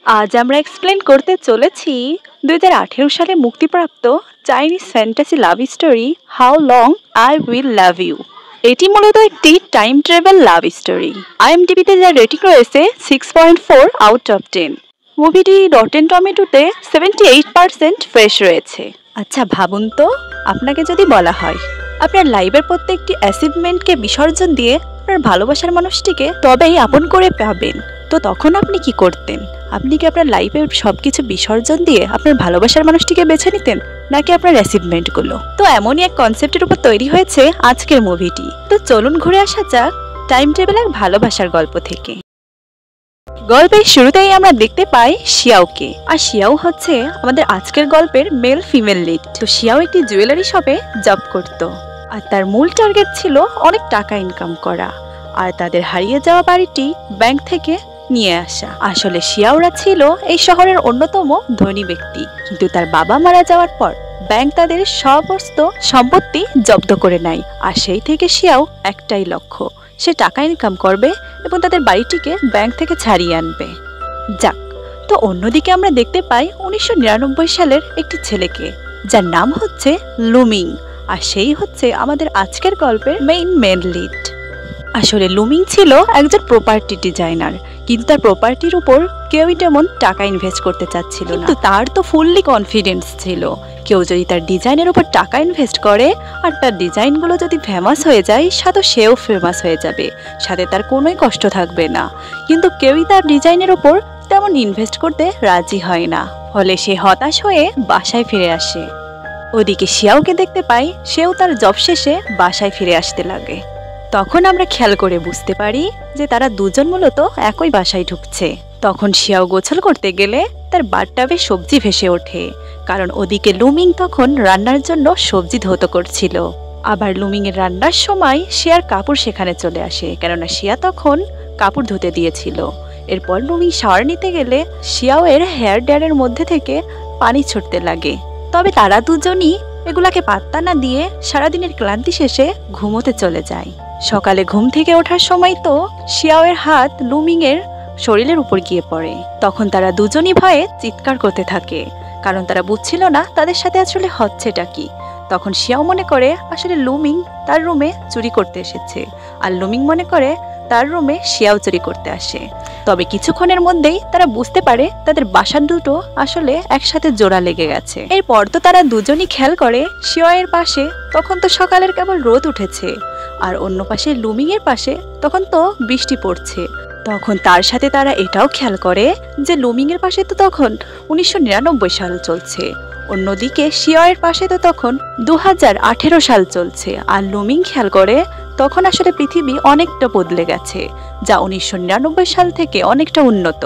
আজ আমরা এক্সপ্লেন করতে চলেছি 2018 সালে মুক্তিপ্রাপ্ত Chinese fantasy love story how long I will love you. এটি মূলত একটি টাইম ট্রাভেল লাভ স্টোরি। আইএমডিবিতে যার রেটিং রয়েছে 6.4 আউট অফ 10। মুভিটি রটেন টমেটোতে 78% ফ্রেশ রয়েছে। আচ্ছা ভাবুন তো, আপনাকে যদি বলা হয় আপনার লাইফের প্রত্যেকটি অ্যাচিভমেন্টকে বিসর্জন দিয়ে আপনার ভালোবাসার মানুষটিকে তবেই আপন করে পাবেন, তো তখন আপনি কি করতেন? আপনি কি আপনার লাইফের সবকিছু বিসর্জন দিয়ে আপনার ভালোবাসার মানুষটিকে বেছে নিতেন, নাকি আপনার অ্যাচিভমেন্টগুলো? তো এমনই এক কনসেপ্টের উপর তৈরি হয়েছে আজকের মুভিটি। তো চলুন ঘুরে আসা যাক টাইম ট্রাভেল আর ভালোবাসার গল্প থেকে। গল্পের শুরুতেই আমরা দেখতে পাই শিয়াওকে, আর শিয়াও হচ্ছে আমাদের আজকের গল্পের মেল ফিমেল লিড। তো শিয়াও একটি জুয়েলারি শপে জব করত, আর তার মূল টার্গেট ছিল অনেক টাকা ইনকাম করা আর তাদের হারিয়ে যাওয়া বাড়িটি ব্যাংক থেকে নিয়ে আসা। আসলে শিয়াওরা ছিল এই শহরের অন্যতম ধনী ব্যক্তি, কিন্তু তার বাবা মারা যাওয়ার পর ব্যাংক তাদের সমস্ত সম্পত্তি জব্দ করে নেয়। আর সেই থেকে শিয়াও একটাই লক্ষ্য, সে টাকা ইনকাম করবে এবং তাদের বাড়িটিকে ব্যাংক থেকে ছাড়িয়ে আনবে। যাক, তো অন্যদিকে আমরা দেখতে পাই 1999 সালের একটি ছেলেকে, যার নাম হচ্ছে লুমিং, আর সেই হচ্ছে আমাদের আজকের গল্পের মেন লিড। আসলে লুমিং ছিল একজন প্রপার্টি ডিজাইনার, কিন্তু তার প্রপার্টির উপর কেউই তেমন টাকা ইনভেস্ট করতে চাচ্ছিল না। কিন্তু তার তো ফুললি কনফিডেন্স ছিল, কেউ যদি তার ডিজাইনের উপর টাকা ইনভেস্ট করে আর তার ডিজাইনগুলো যদি ফেমাস হয়ে যায়, সাথে সেও ফেমাস হয়ে যাবে, সাথে তার কোনোই কষ্ট থাকবে না। কিন্তু কেউই তার ডিজাইনের উপর তেমন ইনভেস্ট করতে রাজি হয় না, ফলে সে হতাশ হয়ে বাসায় ফিরে আসে। ওদিকে শিয়াওকে দেখতে পাই, সেও তার জব শেষে বাসায় ফিরে আসতে লাগে। তখন আমরা খেয়াল করে বুঝতে পারি যে তারা দুজন মূলত একই বাসায় ঢুকছে। তখন শিয়াও গোসল করতে গেলে তার বাথটাবে সবজি ভেসে ওঠে, কারণ ওদিকে লুমিং তখন রান্নার জন্য সবজি ধৌত করছিল। আবার লুমিং এর রান্নার সময় শিয়ার কাপড় সেখানে চলে আসে, কেননা শিয়া তখন কাপড় ধুতে দিয়েছিল। এরপর লুমিং শাওয়ার নিতে গেলে শিয়াও এর হেয়ার ড্রায়ারের মধ্যে থেকে পানি ছুটতে লাগে। তবে তারা দুজনই এগুলাকে পাত্তা না দিয়ে সারাদিনের ক্লান্তি শেষে ঘুমোতে চলে যায়। সকালে ঘুম থেকে ওঠার সময় তো শিয়াওয়ের হাত লুমিং এর শরীরের উপর গিয়ে পড়ে। তখন তারা দুজনই ভয়ে চিৎকার করতে থাকে, কারণ তারা বুঝছিল না তাদের সাথে আসলে হচ্ছেটা কি। তখন শিয়াও মনে করে আসলে লুমিং তার রুমে চুরি করতে এসেছে, আর লুমিং মনে করে তার রুমে শিয়াও চুরি করতে আসে। তবে কিছুক্ষণের মধ্যেই তারা বুঝতে পারে তাদের বাসার দুটো আসলে একসাথে জোড়া লেগে গেছে। এরপর তো তারা দুজনই খেয়াল করে শিয়াওয়ের পাশে তখন তো সকালের কেবল রোদ উঠেছে, আর অন্য পাশে লুমিং এর পাশে তখন তো বৃষ্টি পড়ছে। তখন তার সাথে তারা এটাও খেয়াল করে যে লুমিং এর পাশে তো তখন 1999 সাল চলছে, অন্যদিকে শিয়াওয়ের পাশে তো তখন 2018 সাল চলছে। আর লুমিং খেয়াল করে তখন আসলে পৃথিবী অনেকটা বদলে গেছে, যা 1999 সাল থেকে অনেকটা উন্নত।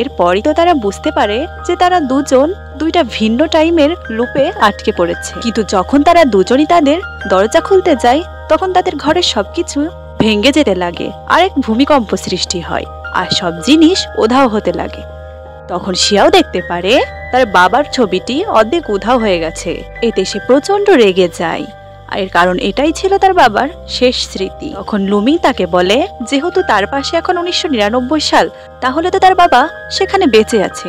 এরপরই তো তারা বুঝতে পারে যে তারা দুজন দুইটা ভিন্ন টাইমের লুপে আটকে পড়েছে। কিন্তু যখন তারা দুজনই তাদের দরজা খুলতে যায়, তখন তাদের ঘরের সবকিছু ভেঙে যেতে লাগে, আর এক ভূমিকম্প সৃষ্টি হয়, আর সব জিনিস উধাও হতে লাগে। তখন শিয়াও দেখতে পারে তার বাবার ছবিটি অর্ধেক উধাও হয়ে গেছে। এতে সে প্রচন্ড রেগে যায়, এর কারণ এটাই ছিল তার বাবার শেষ স্মৃতি। তখন লুমিং তাকে বলে যেহেতু তার পাশে এখন 1999 সাল, তাহলে তো তার বাবা সেখানে বেঁচে আছে,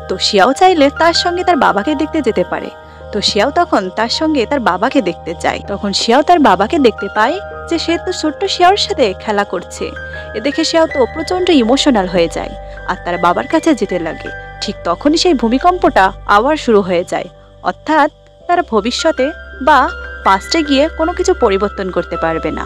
তো শিয়াও চাইলে তার সঙ্গে তার বাবাকে দেখতে যেতে পারে। তো শিয়াও তখন তার সঙ্গে তার বাবাকে দেখতে যায়। তখন শিয়াও তার বাবাকে দেখতে পায় যে সে তো ছোট্ট শিয়াওর সাথে খেলা করছে। এ দেখে শিয়াও তো প্রচন্ড ইমোশনাল হয়ে যায় আর তার বাবার কাছে যেতে লাগে। ঠিক তখনই সেই ভূমিকম্পটা আবার শুরু হয়ে যায়, অর্থাৎ তারা ভবিষ্যতে বা পাস্টে গিয়ে কোনো কিছু পরিবর্তন করতে পারবে না।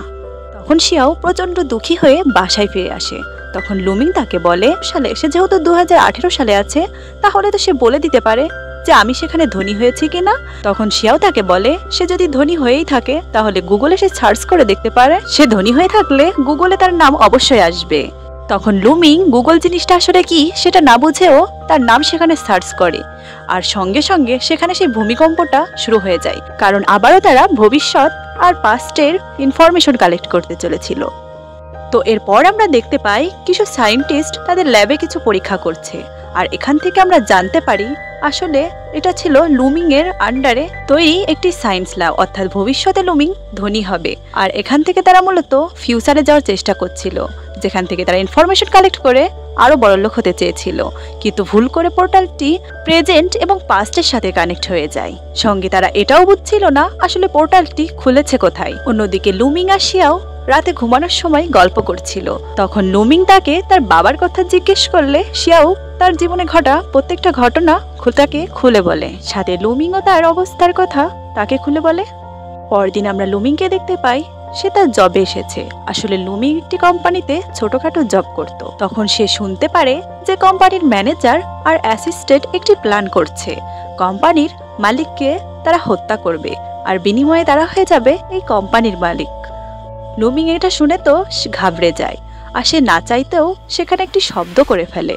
তখন শিয়াও প্রচন্ড দুঃখী হয়ে বাসায় ফিরে আসে। তখন লুমিং তাকে বলে সালে সে যেহেতু 2018 সালে আছে, তাহলে তো সে বলে দিতে পারে যে আমি সেখানে ধনী হয়েছি কিনা। তখন শিয়াও তাকে বলে সে যদি ধনী হয়েই থাকে তাহলে গুগলে সে সার্চ করে দেখতে পারে, সে ধনী হয়ে থাকলে গুগলে তার নাম অবশ্যই আসবে। তখন লুমিং গুগল জিনিসটা আসলে কি সেটা না বুঝেও তার নাম সেখানে সার্চ করে, আর সঙ্গে সঙ্গে সেখানে সেই ভূমিকম্পটা শুরু হয়ে যায়, কারণ আবারও তারা ভবিষ্যৎ আর পাস্টের ইনফরমেশন কালেক্ট করতে চলেছিল। তো এরপর আমরা দেখতে পাই কিছু সায়েন্টিস্ট তাদের ল্যাবে কিছু পরীক্ষা করছে, আর এখান থেকে আমরা জানতে পারি আসলে এটা ছিল লুমিং এর আন্ডারে তৈরি একটি সায়েন্স ল্যাব, অর্থাৎ ভবিষ্যতে লুমিং ধনী হবে। আর এখান থেকে তারা মূলত ফিউচারে যাওয়ার চেষ্টা করছিল, যেখান থেকে তারা ইনফরমেশন কালেক্ট করে আরো বড়লোক হতে চেয়েছিল, কিন্তু ভুল করে পোর্টালটি প্রেজেন্ট এবং পাস্টের সাথে কানেক্ট হয়ে যায়। সঙ্গে তারা এটাও বুঝছিল না আসলে পোর্টালটি খুলেছে কোথায়। অন্যদিকে লুমিং আর শিয়াও রাতে ঘুমানোর সময় গল্প করছিল। তখন লুমিং তাকে তার বাবার কথা জিজ্ঞেস করলে শিয়াও তার জীবনে ঘটা প্রত্যেকটা ঘটনা তাকে খুলে বলে, সাথে লুমিংও তার অবস্থার কথা তাকে খুলে বলে। পরদিন আমরা লুমিংকে দেখতে পাই, সে তার জবে এসেছে। আসলে লুমিং একটি কোম্পানিতে ছোটখাটো জব করত। তখন সে শুনতে পারে যে কোম্পানির ম্যানেজার আর অ্যাসিস্ট্যান্ট একটি প্ল্যান করছে, কোম্পানির মালিককে তারা হত্যা করবে আর বিনিময়ে তারা হয়ে যাবে এই কোম্পানির মালিক। লুমিং এটা শুনে তো ঘাবড়ে যায়, আর সে না চাইতেও সেখানে একটি শব্দ করে ফেলে।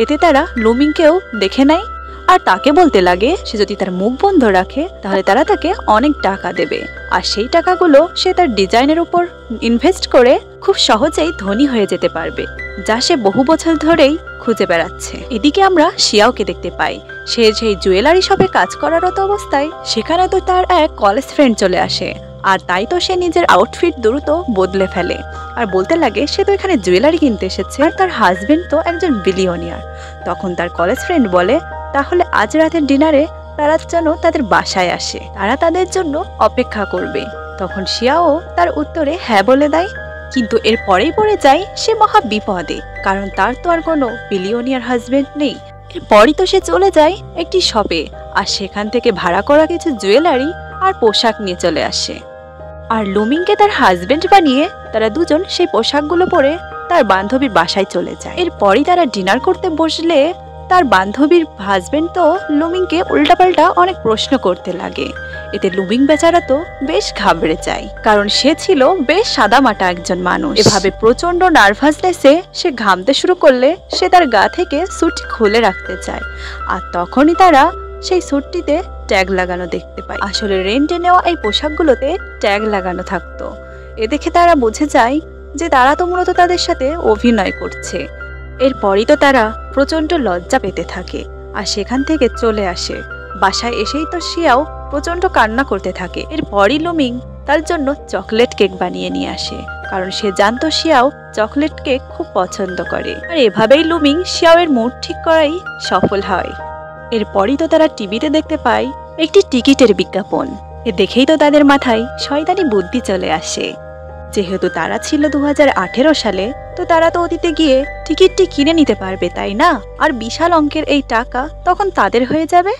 এতে তারা লুমিংকেও দেখে নেয় আর তাকে বলতে লাগে সে যদি তার মুখ বন্ধ রাখে তাহলে তারা তাকে অনেক টাকা দেবে, আর সেই টাকাগুলো সে তার ডিজাইনের উপর ইনভেস্ট করে খুব সহজেই ধনী হয়ে যেতে পারবে, যা সে বহু বছর ধরেই খুঁজে বেড়াচ্ছে। এদিকে আমরা শিয়াওকে দেখতে পাই, সে সেই জুয়েলারি শপে কাজ করারত অবস্থায় সেখানে তো তার এক কলেজ ফ্রেন্ড চলে আসে, আর তাই তো সে নিজের আউটফিট দ্রুত বদলে ফেলে আর বলতে লাগে সে তো এখানে জুয়েলারি কিনতে এসেছে আর তার হাজবেন্ড তো একজন বিলিয়নিয়ার। তখন তার কলেজ ফ্রেন্ড বলে তাহলে আজ রাতের ডিনারে তারা যেন তাদের বাসায় আসে, তারা তাদের জন্য অপেক্ষা করবে। তখন শিয়াও তার উত্তরে হ্যাঁ বলে দেয়, কিন্তু এর পরেই পড়ে যায় সে মহা বিপদে, কারণ তার তো আর কোনো বিলিয়নিয়ার হাজবেন্ড নেই। এরপরই তো সে চলে যায় একটি শপে আর সেখান থেকে ভাড়া করা কিছু জুয়েলারি আর পোশাক নিয়ে চলে আসে, আর লুমিংকে তার হাজবেন্ড বানিয়ে তারা দুজন সেই পোশাকগুলো পরে তার বান্ধবীর বাসায় চলে যায়। এরপরই তারা ডিনার করতে বসলে তার বান্ধবীর হাজবেন্ড তো লুমিংকে উল্টাপাল্টা অনেক প্রশ্ন করতে লাগে। এতে লুমিং বেচারা তো বেশ ঘাবড়ে যায়, কারণ সে ছিল বেশ সাদামাটা একজন মানুষ। এভাবে প্রচন্ড নার্ভাসনেসে সে ঘামতে শুরু করলে সে তার গা থেকে স্যুট খুলে রাখতে চায়, আর তখনই তারা সেই স্যুটটিতে ট্যাগ লাগানো দেখতে পায়। আসলে রেন্টে নেওয়া এই পোশাকগুলোতে ট্যাগ লাগানো থাকতো। এ দেখে তারা বুঝে যায় যে তারা তো মূলত তাদের সাথে অভিনয় করছে। এরপরই তো তারা প্রচন্ড লজ্জা পেতে থাকে আর সেখান থেকে চলে আসে। বাসায় এসেই তো শিয়াও প্রচন্ড কান্না করতে থাকে। এরপরই লুমিং তার জন্য চকলেট কেক বানিয়ে নিয়ে আসে, কারণ সে জানতো শিয়াও চকলেট কেক খুব পছন্দ করে। আর এভাবেই লুমিং শিয়াওয়ের মুড ঠিক করাই সফল হয়। এরপরই তো তারা টিভিতে দেখতে পায় একটি টিকিটের বিজ্ঞাপন। এ দেখেই তো তাদের মাথায় শয়তানি বুদ্ধি চলে আসে। যেহেতু তারা ছিল 2018 সালে, তো তারা তো অতীতে গিয়ে টিকিটটি কিনে নিতে পারবে, তাই না? আর বিশাল অঙ্কের এই টাকা তখন তাদের হয়ে যাবে।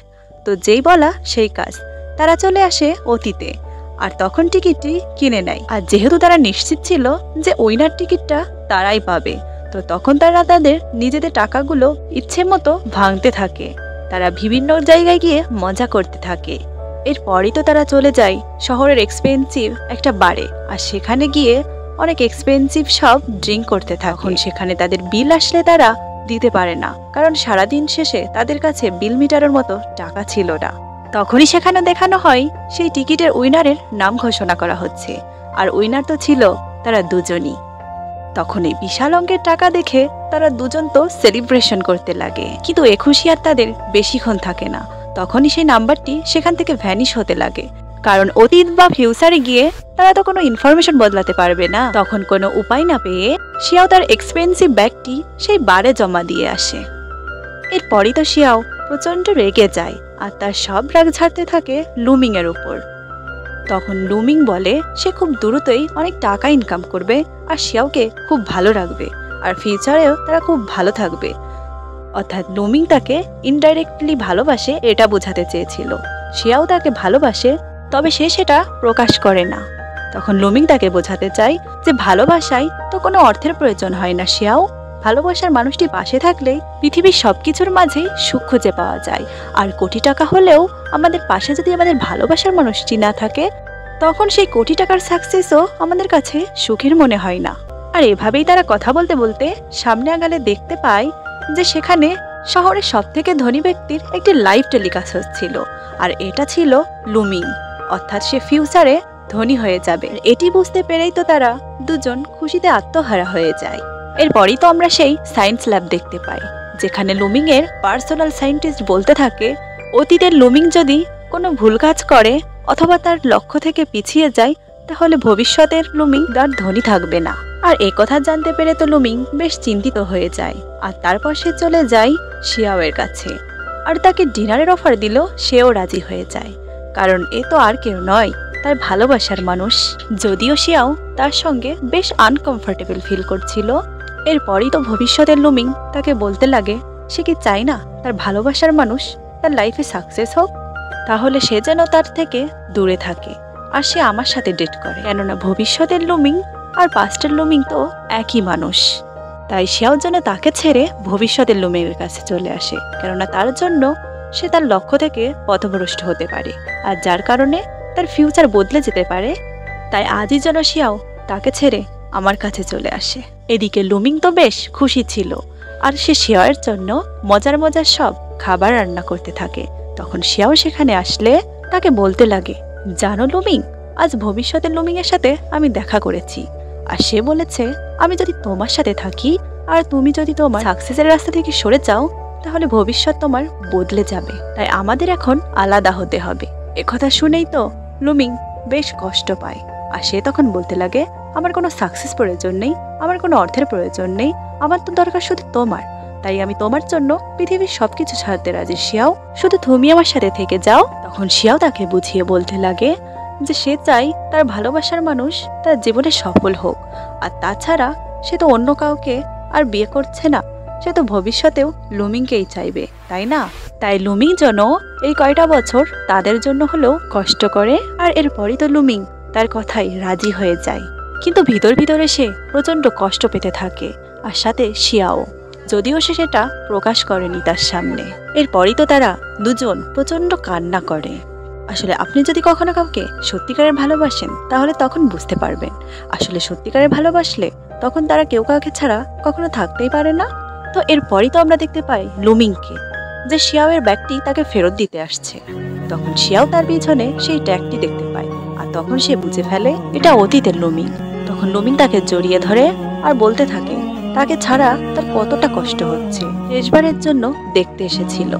তো যেই বলা সেই কাজ, তারা চলে আসে অতীতে আর তখন টিকিটটি কিনে নেয়। আর যেহেতু তারা নিশ্চিত ছিল যে উইনার টিকিটটা তারাই পাবে, তো তখন তারা তাদের নিজেদের টাকাগুলো ইচ্ছে মতো ভাঙতে থাকে। তারা বিভিন্ন জায়গায় গিয়ে মজা করতে থাকে। এরপরই তো তারা চলে যায় শহরের এক্সপেন্সিভ একটা বারে, আর সেখানে গিয়ে অনেক এক্সপেন্সিভ সব ড্রিঙ্ক করতে থাকে। এখন সেখানে তাদের বিল আসলে তারা দিতে পারে না, কারণ সারাদিন শেষে তাদের কাছে বিল মিটারের মতো টাকা ছিল না। তখনই সেখানে দেখানো হয় সেই টিকিটের উইনারের নাম ঘোষণা করা হচ্ছে, আর উইনার তো ছিল তারা দুজনই। তখন এই বিশাল অঙ্কের টাকা দেখে তারা দুজন তো সেলিব্রেশন করতে লাগে, কিন্তু এ খুশি আর তাদের বেশিক্ষণ থাকে না। তখনই সেই নাম্বারটি সেখান থেকে ভ্যানিশ হতে লাগে, কারণ অতীত বা ফিউচারে গিয়ে তারা তো কোনো ইনফরমেশন বদলাতে পারবে না। তখন কোনো উপায় না পেয়ে শিয়াও তার এক্সপেন্সিভ ব্যাগটি সেই বারে জমা দিয়ে আসে। এরপরই তো শিয়াও প্রচন্ড রেগে যায় আর তার সব রাগ ঝাড়তে থাকে লুমিং এর উপর। তখন লুমিং বলে সে খুব দ্রুতই অনেক টাকা ইনকাম করবে আর শিয়াওকে খুব ভালো রাখবে, আর ফিউচারেও তারা খুব ভালো থাকবে। অর্থাৎ লুমিং তাকে ইনডাইরেক্টলি ভালোবাসে এটা বোঝাতে চেয়েছিল। শিয়াও তাকে ভালোবাসে, তবে সে সেটা প্রকাশ করে না। তখন লুমিং তাকে বোঝাতে চায় যে ভালোবাসায় তো কোনো অর্থের প্রয়োজন হয় না শিয়াও, ভালোবাসার মানুষটি পাশে থাকলেই পৃথিবীর সবকিছুর মাঝেই সুখ খুঁজে পাওয়া যায়। আর কোটি টাকা হলেও আমাদের পাশে যদি আমাদের ভালোবাসার মানুষটি না থাকে, তখন সেই কোটি টাকার সাকসেসও আমাদের কাছে সুখের মনে হয় না। আর এভাবেই তারা কথা বলতে বলতে সামনে আগালে দেখতে পায় যে সেখানে শহরের সবথেকে ধনী ব্যক্তির একটি লাইভ টেলিকাস্ট হচ্ছিল, আর এটা ছিল লুমিং, অর্থাৎ সে ফিউচারে ধনী হয়ে যাবে। এটি বুঝতে পেরেই তো তারা দুজন খুশিতে আত্মহারা হয়ে যায়। এরপরই তো আমরা সেই সায়েন্স ল্যাব দেখতে পাই, যেখানে লুমিং এর পার্সোনাল সায়েন্টিস্ট বলতে থাকে অতীতের লুমিং যদি কোনো ভুল কাজ করে অথবা তার লক্ষ্য থেকে পিছিয়ে যায়, তাহলে ভবিষ্যতের লুমিং আর ধনী থাকবে না। আর এই কথা জানতে পেরে তো লুমিং বেশ চিন্তিত হয়ে যায়। আর তারপর সে চলে যায় শিয়াওয়ের কাছে আর তাকে ডিনারের অফার দিল। সেও রাজি হয়ে যায়, কারণ এ তো আর কেউ নয়, তার ভালোবাসার মানুষ। যদিও শিয়াও তার সঙ্গে বেশ আনকমফোর্টেবল ফিল করছিল। এরপরই তো ভবিষ্যতের লুমিং তাকে বলতে লাগে সে কি চায় না তার ভালোবাসার মানুষ তার লাইফে সাকসেস হোক, তাহলে সে যেন তার থেকে দূরে থাকে আর সে আমার সাথে ডেট করে। কেননা ভবিষ্যতের লুমিং আর পাস্টের লুমিং তো একই মানুষ। তাই সেও যেন তাকে ছেড়ে ভবিষ্যতের লুমিংয়ের কাছে চলে আসে, কেননা তার জন্য সে তার লক্ষ্য থেকে পথভ্রষ্ট হতে পারে আর যার কারণে তার ফিউচার বদলে যেতে পারে। তাই আজই যেন শিয়াও তাকে ছেড়ে আমার কাছে চলে আসে। এদিকে লুমিং তো বেশ খুশি ছিল আর সে শিয়াওয়ের জন্য মজার মজার সব খাবার রান্না করতে থাকে। তখন শিয়াও সেখানে আসলে তাকে বলতে লাগে, জানো লুমিং, আজ ভবিষ্যতের লুমিং এর সাথে আমি দেখা করেছি আর সে বলেছে আমি যদি তোমার সাথে থাকি আর তুমি যদি তোমার সাকসেসের রাস্তা থেকে সরে যাও তাহলে ভবিষ্যৎ তোমার বদলে যাবে, তাই আমাদের এখন আলাদা হতে হবে। একথা শুনেই তো লুমিং বেশ কষ্ট পায় আর সে তখন বলতে লাগে, আমার কোনো সাকসেস প্রয়োজন নেই, আমার কোনো অর্থের প্রয়োজন নেই, আমার তো দরকার শুধু তোমার, তাই আমি তোমার জন্য পৃথিবীর সবকিছু ছাড়তে রাজি শিয়াও, শুধু তুমি আমার সাথে থেকে যাও। তখন শিয়াও তাকে বুঝিয়ে বলতে লাগে যে সে চাই তার ভালোবাসার মানুষ তার জীবনে সফল হোক, আর তাছাড়া সে তো অন্য কাউকে আর বিয়ে করছে না, সে তো ভবিষ্যতেও লুমিংকেই চাইবে, তাই না? তাই লুমিং যেন এই কয়টা বছর তাদের জন্য হলেও কষ্ট করে। আর এরপরই তো লুমিং তার কথাই রাজি হয়ে যায়, কিন্তু ভিতর ভিতরে সে প্রচন্ড কষ্ট পেতে থাকে আর সাথে শিয়াও, যদিও সে সেটা প্রকাশ করেনি তার সামনে। এরপরই তো তারা দুজন প্রচন্ড কান্না করে। আসলে আপনি যদি কখনো কাউকে সত্যিকারের ভালোবাসেন তাহলে তখন বুঝতে পারবেন আসলে সত্যিকারের ভালোবাসলে তখন তারা কেউ কাউকে ছাড়া কখনো থাকতেই পারে না। তো এরপরই তো আমরা দেখতে পাই লুমিংকে যে শিয়াওয়ের ব্যাগটি তাকে ফেরত দিতে আসছে। তখন শিয়াও তার পিছনে সেই ট্যাগটি দেখতে পায় আর তখন সে বুঝে ফেলে এটা অতীতের লুমিং। তখন লুমিং তাকে জড়িয়ে ধরে আর বলতে থাকে তাকে ছাড়া তার কতটা কষ্ট হচ্ছে, শেষবারের জন্য দেখতে এসেছিল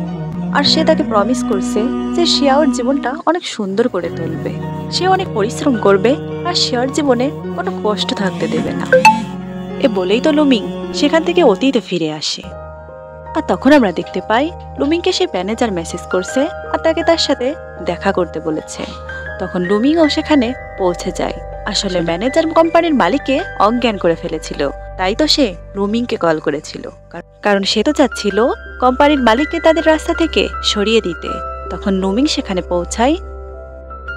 আর সে তাকে প্রমিস করছে যে শিয়াওর জীবনটা অনেক সুন্দর করে তুলবে, সে অনেক পরিশ্রম করবে আর শিয়াওর জীবনে কোনো কষ্ট থাকতে দেবে না। এ বলেই তো লুমিং সেখান থেকে অতীতে ফিরে আসে। আর তখন আমরা দেখতে পাই লুমিংকে সেই ম্যানেজার মেসেজ করছে আর তাকে তার সাথে দেখা করতে বলেছে। তখন লুমিংও সেখানে পৌঁছে যায়। আসলে ম্যানেজার কোম্পানির মালিককে অজ্ঞান করে ফেলেছিল, তাই তো সে লুমিংকে কল করেছিল, কারণ সে তো চাচ্ছিল কোম্পানির মালিককে তাদের রাস্তা থেকে সরিয়ে দিতে। তখন লুমিং সেখানে পৌঁছায়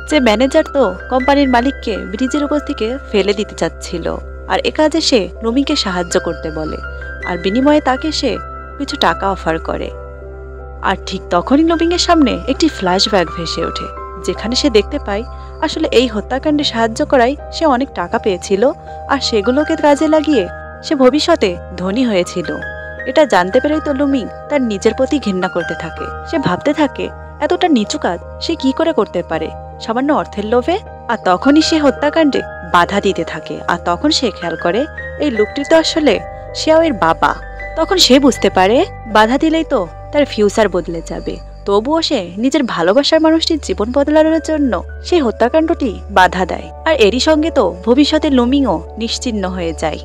যে ম্যানেজার তো কোম্পানির মালিককে ব্রিজের উপর থেকে ফেলে দিতে চাচ্ছিল আর এ কাজে সে লুমিংকে সাহায্য করতে বলে আর বিনিময়ে তাকে সে কিছু টাকা অফার করে। আর ঠিক তখনই লুমিং এর সামনে একটি ফ্ল্যাশব্যাক ভেসে ওঠে, যেখানে সে দেখতে পায় আসলে এই হত্যাকাণ্ডে সাহায্য করায় সে অনেক টাকা পেয়েছিল আর সেগুলোকে কাজে লাগিয়ে সে ভবিষ্যতে ধনী হয়েছিল। এটা জানতে পেরেই তো লুমিং তার নিজের প্রতি ঘৃণা করতে থাকে। সে ভাবতে থাকে এতটা নিচু কাজ সে কি করে করতে পারে সামান্য অর্থের লোভে। আর তখনই সে হত্যাকাণ্ডে বাধা দিতে থাকে আর তখন সে খেয়াল করে এই লোকটি তো আসলে শিয়াওয়ের বাবা। তখন সে বুঝতে পারে বাধা দিলেই তো তার ফিউচার বদলে যাবে, তবুও সে নিজের ভালোবাসার মানুষটির জীবন বদলানোর জন্য সেই হত্যাকাণ্ডটি বাধা দেয়। আর এরই সঙ্গে তো ভবিষ্যতে লুমিংও নিশ্চিহ্ন হয়ে যায়।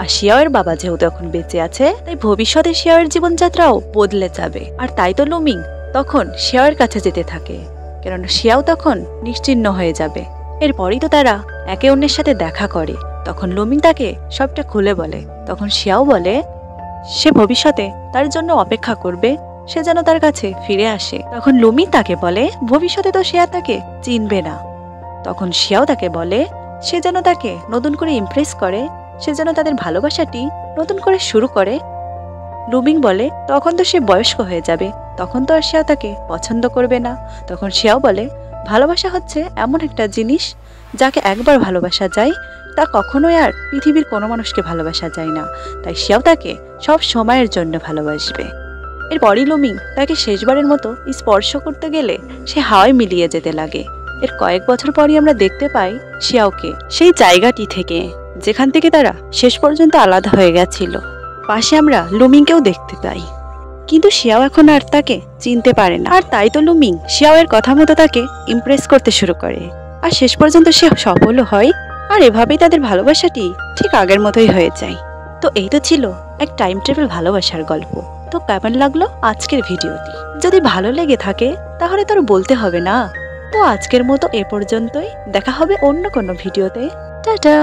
আর শিয়াওয়ের বাবা যেহেতু এখন বেঁচে আছে তাই ভবিষ্যতে শিয়াওয়ের জীবনযাত্রাও বদলে যাবে। আর তাই তো লুমিং তখন শিয়াওয়ের কাছে যেতে থাকে, কেননা শিয়াও তখন নিশ্চিহ্ন হয়ে যাবে। এরপরই তো তারা একে অন্যের সাথে দেখা করে। তখন লুমিং তাকে সবটা খুলে বলে। তখন শিয়াও বলে সে ভবিষ্যতে তার জন্য অপেক্ষা করবে, সে যেন তার কাছে ফিরে আসে। তখন লুমিং তাকে বলে ভবিষ্যতে তো শিয়া তাকে চিনবে না। তখন শিয়াও তাকে বলে সে যেন তাকে নতুন করে ইমপ্রেস করে, সে যেন তাদের ভালোবাসাটি নতুন করে শুরু করে। লুমিং বলে তখন তো সে বয়স্ক হয়ে যাবে, তখন তো আর শিয়া তাকে পছন্দ করবে না। তখন শিয়াও বলে ভালোবাসা হচ্ছে এমন একটা জিনিস যাকে একবার ভালোবাসা যায় তা কখনোই আর পৃথিবীর কোনো মানুষকে ভালোবাসা যায় না, তাই শিয়াও তাকে সব সময়ের জন্য ভালোবাসবে। এরপরই লুমিং তাকে শেষবারের মতো স্পর্শ করতে গেলে সে হাওয়ায় মিলিয়ে যেতে লাগে। এর কয়েক বছর পরই আমরা দেখতে পাই শিয়াওকে সেই জায়গাটি থেকে যেখান থেকে তারা শেষ পর্যন্ত আলাদা হয়ে গেছিল। পাশে আমরা লুমিংকেও দেখতে পাই, কিন্তু শিয়াও এখন আর তাকে চিনতে পারে না। আর তাই তো লুমিং শিয়াওয়ের কথা মতো তাকে ইমপ্রেস করতে শুরু করে আর শেষ পর্যন্ত সে সফল হয়। আর এভাবেই তাদের ভালোবাসাটি ঠিক আগের মতোই হয়ে যায়। তো এই তো ছিল এক টাইম ট্রাভেল ভালোবাসার গল্প। তো কেমন লাগলো আজকের ভিডিওটি? যদি ভালো লেগে থাকে তাহলে তো আর বলতে হবে না। তো আজকের মতো এ পর্যন্তই, দেখা হবে অন্য কোনো ভিডিওতে। টাটা।